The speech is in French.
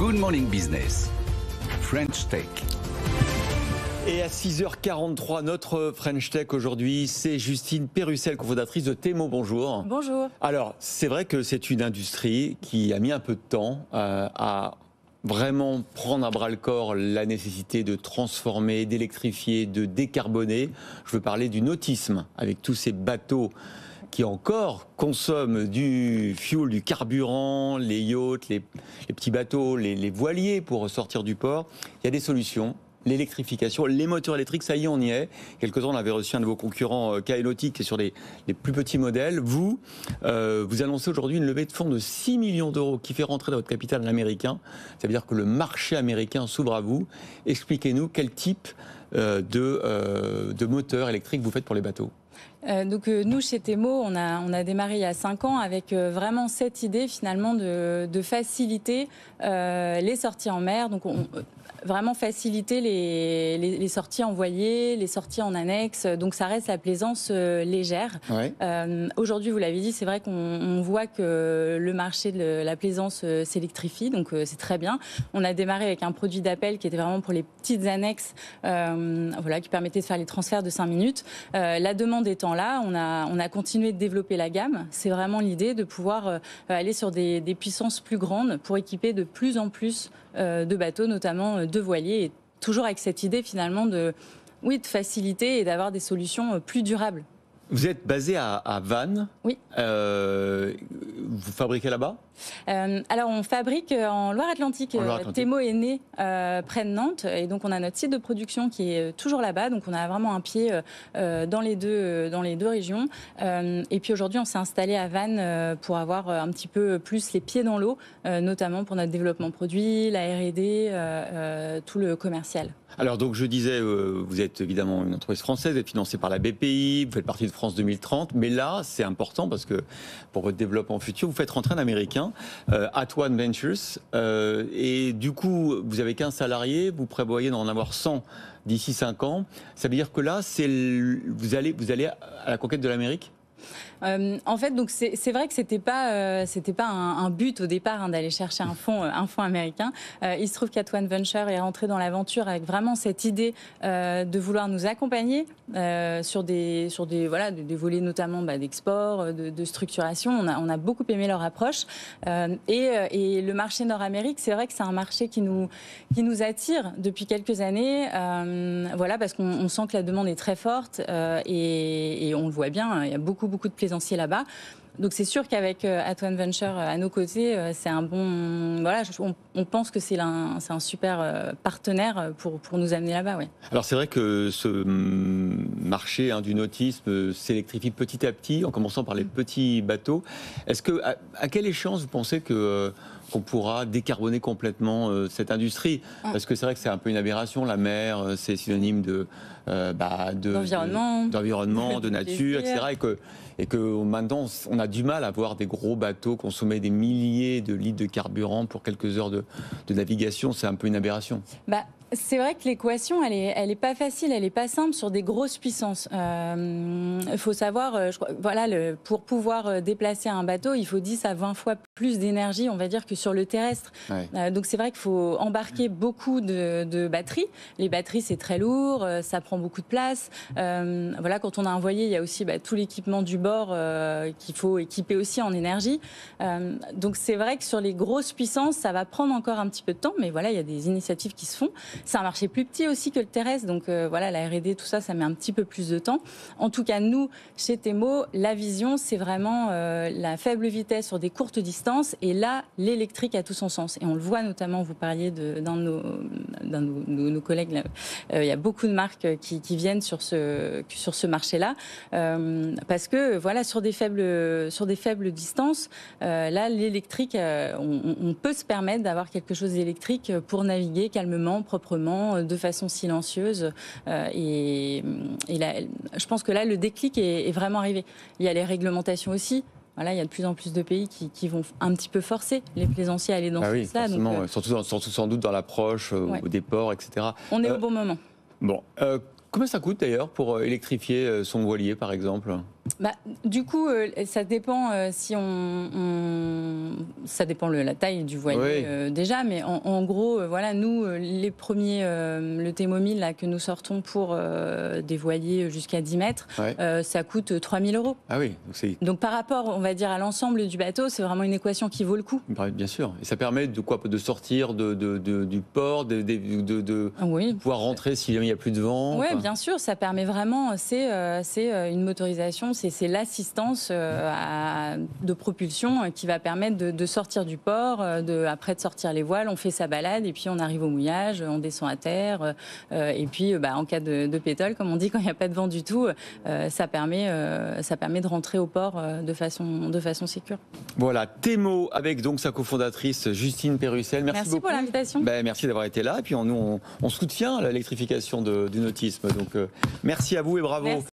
Good Morning Business, French Tech. Et à 6h43, notre French Tech aujourd'hui, c'est Justine Pérussel, cofondatrice de Temo. Bonjour. Bonjour. Alors, c'est vrai que c'est une industrie qui a mis un peu de temps à vraiment prendre à bras-le-corps la nécessité de transformer, d'électrifier, de décarboner. Je veux parler du nautisme, avec tous ces bateaux qui encore consomment du fuel, du carburant, les yachts, les petits bateaux, les voiliers pour sortir du port. Il y a des solutions. L'électrification, les moteurs électriques, ça y est, on y est. Quelque temps, on avait reçu un de vos concurrents, Kaenotic, qui est sur les plus petits modèles. Vous annoncez aujourd'hui une levée de fonds de 6 millions d'euros qui fait rentrer dans votre capital américain. Ça veut dire que le marché américain s'ouvre à vous. Expliquez-nous quel type de moteur électrique vous faites pour les bateaux. Nous, chez Temo, on a démarré il y a 5 ans avec vraiment cette idée finalement de faciliter les sorties en mer. Donc, vraiment faciliter les sorties en voilier, les sorties en annexe. Donc, ça reste la plaisance légère. Ouais. Aujourd'hui, vous l'avez dit, c'est vrai qu'on voit que le marché de la plaisance s'électrifie. Donc, c'est très bien. On a démarré avec un produit d'appel qui était vraiment pour les petites annexes, qui permettait de faire les transferts de 5 minutes. La demande étant là, on a continué de développer la gamme. C'est vraiment l'idée de pouvoir aller sur des puissances plus grandes pour équiper de plus en plus de bateaux, notamment de voiliers, et toujours avec cette idée finalement de faciliter et d'avoir des solutions plus durables. Vous êtes basé à Vannes. Oui. Vous fabriquez là-bas ? Alors, on fabrique en Loire-Atlantique. Temo est né près de Nantes, et donc on a notre site de production qui est toujours là-bas. Donc, on a vraiment un pied dans les deux régions. Et puis aujourd'hui, on s'est installé à Vannes pour avoir un petit peu plus les pieds dans l'eau, notamment pour notre développement produit, la R&D, tout le commercial. Alors donc je disais, vous êtes évidemment une entreprise française, vous êtes financée par la BPI, vous faites partie de France 2030, mais là c'est important parce que pour votre développement futur, vous faites rentrer un Américain, At1 Ventures, et du coup vous avez 15 salariés, vous prévoyez d'en avoir 100 d'ici 5 ans. Ça veut dire que là, vous allez à la conquête de l'Amérique ? En fait, donc c'est vrai que c'était pas un but au départ d'aller chercher un fonds américain. Il se trouve qu'At1 Venture est rentré dans l'aventure avec vraiment cette idée de vouloir nous accompagner sur des volets notamment d'export, de structuration. On a beaucoup aimé leur approche et le marché Nord-Amérique, c'est vrai que c'est un marché qui nous attire depuis quelques années. Parce qu'on sent que la demande est très forte et on le voit bien. Il y a beaucoup de plaisanciers là-bas. Donc c'est sûr qu'avec At1 Venture à nos côtés, c'est un bon. On pense que c'est un super partenaire pour nous amener là-bas. Ouais. Alors c'est vrai que ce marché du nautisme s'électrifie petit à petit, en commençant par les petits bateaux. Est-ce que à quelle échéance vous pensez qu'on pourra décarboner complètement cette industrie ? Parce que c'est vrai que c'est un peu une aberration. La mer, c'est synonyme d'environnement, de nature, etc. Et que maintenant, on a du mal à voir des gros bateaux consommer des milliers de litres de carburant pour quelques heures de navigation. C'est un peu une aberration. C'est vrai que l'équation, elle est pas facile, elle est pas simple sur des grosses puissances. Il faut savoir, pour pouvoir déplacer un bateau, il faut 10 à 20 fois plus d'énergie, on va dire, que sur le terrestre. Ouais. Donc c'est vrai qu'il faut embarquer beaucoup de batteries. Les batteries, c'est très lourd, ça prend beaucoup de place. Quand on a un voilier, il y a aussi tout l'équipement du bord qu'il faut équiper aussi en énergie. Donc c'est vrai que sur les grosses puissances, ça va prendre encore un petit peu de temps, mais il y a des initiatives qui se font. C'est un marché plus petit aussi que le terrestre, donc la R&D, tout ça met un petit peu plus de temps. En tout cas, nous, chez Temo, la vision, c'est vraiment la faible vitesse sur des courtes distances, et là, l'électrique a tout son sens. Et on le voit notamment, vous parliez d'un de nos collègues, là. Il y a beaucoup de marques qui viennent sur ce marché-là, parce que sur des faibles distances, là, l'électrique, on peut se permettre d'avoir quelque chose d'électrique pour naviguer calmement, proprement, de façon silencieuse. Et là, je pense que là, le déclic est vraiment arrivé. Il y a les réglementations aussi. Il y a de plus en plus de pays qui vont un petit peu forcer les plaisanciers à aller dans ce sens-là. Donc, surtout sans doute dans l'approche des ports, etc. On est au bon moment. Bon, combien ça coûte d'ailleurs pour électrifier son voilier, par exemple ? Du coup, ça dépend ça dépend la taille du voilier déjà, mais en gros, voilà, nous, les premiers, le T-Mobile là, que nous sortons pour des voiliers jusqu'à 10 mètres, ça coûte 3 000 €. Ah oui, donc par rapport, on va dire, à l'ensemble du bateau, c'est vraiment une équation qui vaut le coup. Bien sûr, et ça permet de sortir du port, de pouvoir rentrer s'il n'y a plus de vent. Oui, bien sûr, ça permet vraiment, c'est une motorisation, c'est l'assistance de propulsion qui va permettre de sortir du port, après de sortir les voiles, on fait sa balade et puis on arrive au mouillage, on descend à terre et puis en cas de pétole, comme on dit, quand il n'y a pas de vent du tout, ça permet de rentrer au port de façon sécure. Voilà, Temo avec donc sa cofondatrice Justine Pérussel. Merci beaucoup pour l'invitation. Merci d'avoir été là et puis on soutient l'électrification du nautisme. Donc merci à vous et bravo. Merci.